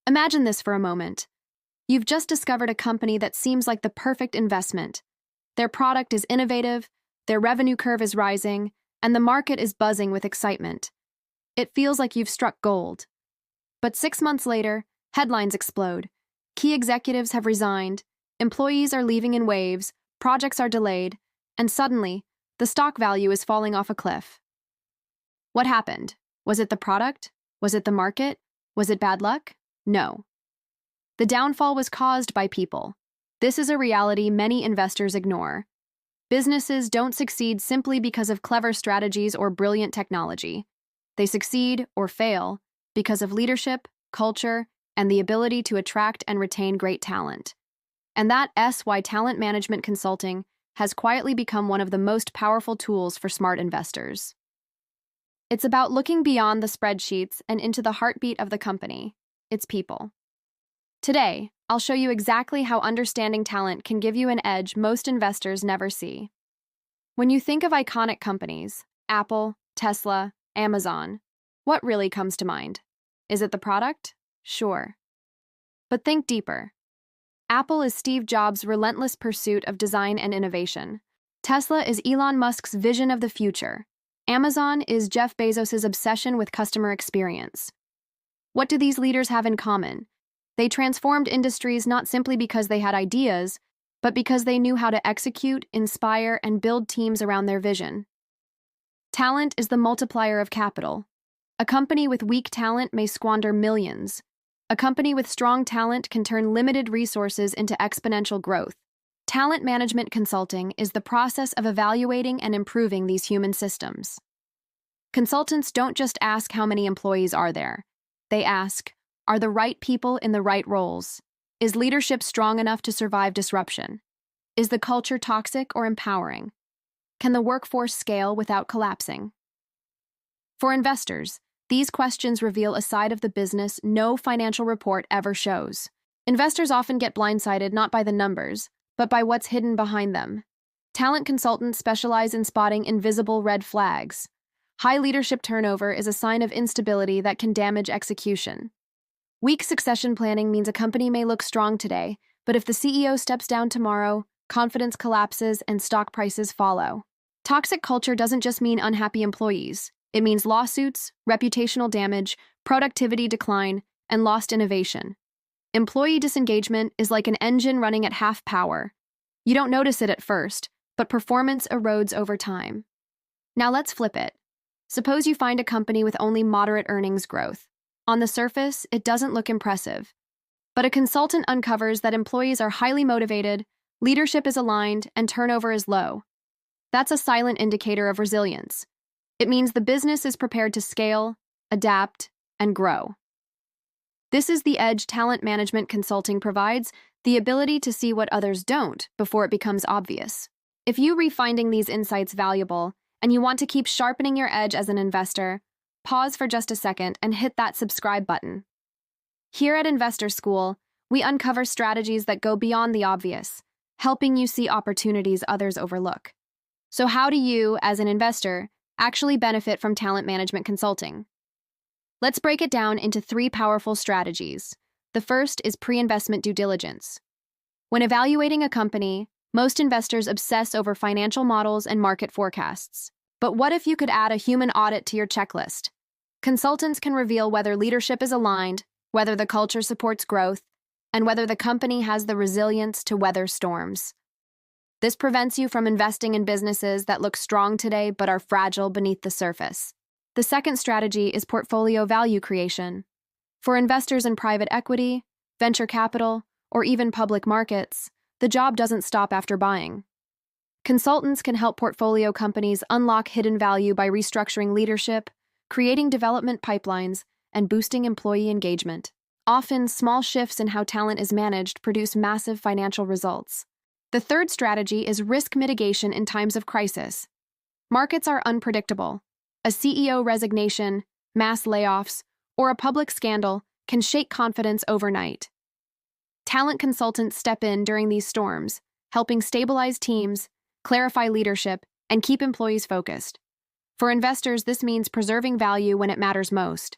Imagine this for a moment. You've just discovered a company that seems like the perfect investment. Their product is innovative, their revenue curve is rising, and the market is buzzing with excitement. It feels like you've struck gold. But 6 months later, headlines explode. Key executives have resigned, employees are leaving in waves, projects are delayed, and suddenly, the stock value is falling off a cliff. What happened? Was it the product? Was it the market? Was it bad luck? No. The downfall was caused by people. This is a reality many investors ignore. Businesses don't succeed simply because of clever strategies or brilliant technology. They succeed or fail because of leadership, culture, and the ability to attract and retain great talent. And that's why talent management consulting has quietly become one of the most powerful tools for smart investors. It's about looking beyond the spreadsheets and into the heartbeat of the company, its people. Today, I'll show you exactly how understanding talent can give you an edge most investors never see. When you think of iconic companies, Apple, Tesla, Amazon, what really comes to mind? Is it the product? Sure. But think deeper. Apple is Steve Jobs' relentless pursuit of design and innovation. Tesla is Elon Musk's vision of the future. Amazon is Jeff Bezos' obsession with customer experience. What do these leaders have in common? They transformed industries not simply because they had ideas, but because they knew how to execute, inspire, and build teams around their vision. Talent is the multiplier of capital. A company with weak talent may squander millions. A company with strong talent can turn limited resources into exponential growth. Talent management consulting is the process of evaluating and improving these human systems. Consultants don't just ask how many employees are there. They ask, are the right people in the right roles? Is leadership strong enough to survive disruption? Is the culture toxic or empowering? Can the workforce scale without collapsing? For investors, these questions reveal a side of the business no financial report ever shows. Investors often get blindsided not by the numbers, but by what's hidden behind them. Talent consultants specialize in spotting invisible red flags. High leadership turnover is a sign of instability that can damage execution. Weak succession planning means a company may look strong today, but if the CEO steps down tomorrow, confidence collapses and stock prices follow. Toxic culture doesn't just mean unhappy employees. It means lawsuits, reputational damage, productivity decline, and lost innovation. Employee disengagement is like an engine running at half power. You don't notice it at first, but performance erodes over time. Now let's flip it. Suppose you find a company with only moderate earnings growth. On the surface, it doesn't look impressive. But a consultant uncovers that employees are highly motivated, leadership is aligned, and turnover is low. That's a silent indicator of resilience. It means the business is prepared to scale, adapt, and grow. This is the edge talent management consulting provides, the ability to see what others don't before it becomes obvious. If you find finding these insights valuable, and you want to keep sharpening your edge as an investor, pause for just a second and hit that subscribe button. Here at Investor School, we uncover strategies that go beyond the obvious, helping you see opportunities others overlook. So how do you, as an investor, actually benefit from talent management consulting? Let's break it down into 3 powerful strategies. The first is pre-investment due diligence. When evaluating a company, most investors obsess over financial models and market forecasts. But what if you could add a human audit to your checklist? Consultants can reveal whether leadership is aligned, whether the culture supports growth, and whether the company has the resilience to weather storms. This prevents you from investing in businesses that look strong today but are fragile beneath the surface. The second strategy is portfolio value creation. For investors in private equity, venture capital, or even public markets, the job doesn't stop after buying. Consultants can help portfolio companies unlock hidden value by restructuring leadership, creating development pipelines, and boosting employee engagement. Often, small shifts in how talent is managed produce massive financial results. The third strategy is risk mitigation in times of crisis. Markets are unpredictable. A CEO resignation, mass layoffs, or a public scandal can shake confidence overnight. Talent consultants step in during these storms, helping stabilize teams, clarify leadership, and keep employees focused. For investors, this means preserving value when it matters most.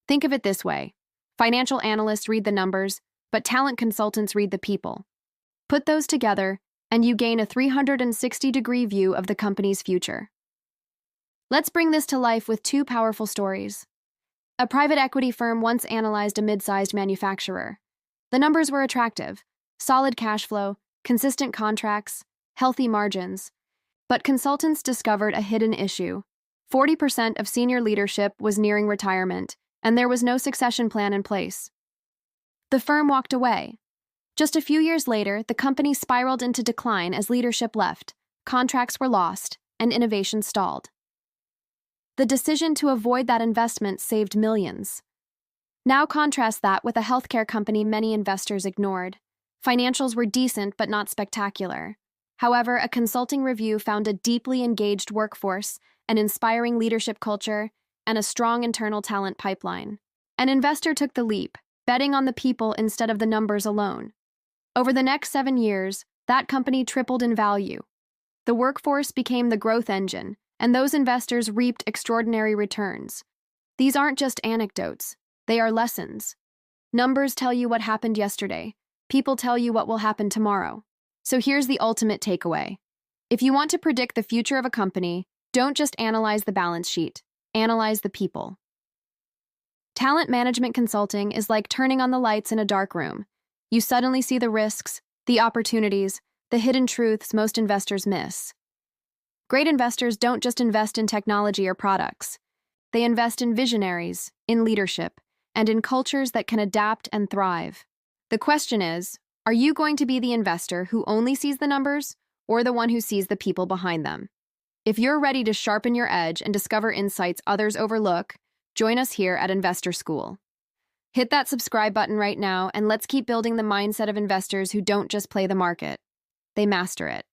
Think of it this way. Financial analysts read the numbers, but talent consultants read the people. Put those together, and you gain a 360-degree view of the company's future. Let's bring this to life with two powerful stories. A private equity firm once analyzed a mid-sized manufacturer. The numbers were attractive: solid cash flow, consistent contracts, healthy margins. But consultants discovered a hidden issue. 40% of senior leadership was nearing retirement, and there was no succession plan in place. The firm walked away. Just a few years later, the company spiraled into decline as leadership left, contracts were lost, and innovation stalled. The decision to avoid that investment saved millions. Now contrast that with a healthcare company many investors ignored. Financials were decent but not spectacular. However, a consulting review found a deeply engaged workforce, an inspiring leadership culture, and a strong internal talent pipeline. An investor took the leap, betting on the people instead of the numbers alone. Over the next 7 years, that company tripled in value. The workforce became the growth engine, and those investors reaped extraordinary returns. These aren't just anecdotes, they are lessons. Numbers tell you what happened yesterday. People tell you what will happen tomorrow. So here's the ultimate takeaway. If you want to predict the future of a company, don't just analyze the balance sheet. Analyze the people. Talent management consulting is like turning on the lights in a dark room. You suddenly see the risks, the opportunities, the hidden truths most investors miss. Great investors don't just invest in technology or products. They invest in visionaries, in leadership, and in cultures that can adapt and thrive. The question is, are you going to be the investor who only sees the numbers, or the one who sees the people behind them? If you're ready to sharpen your edge and discover insights others overlook, join us here at Investor School. Hit that subscribe button right now, and let's keep building the mindset of investors who don't just play the market. They master it.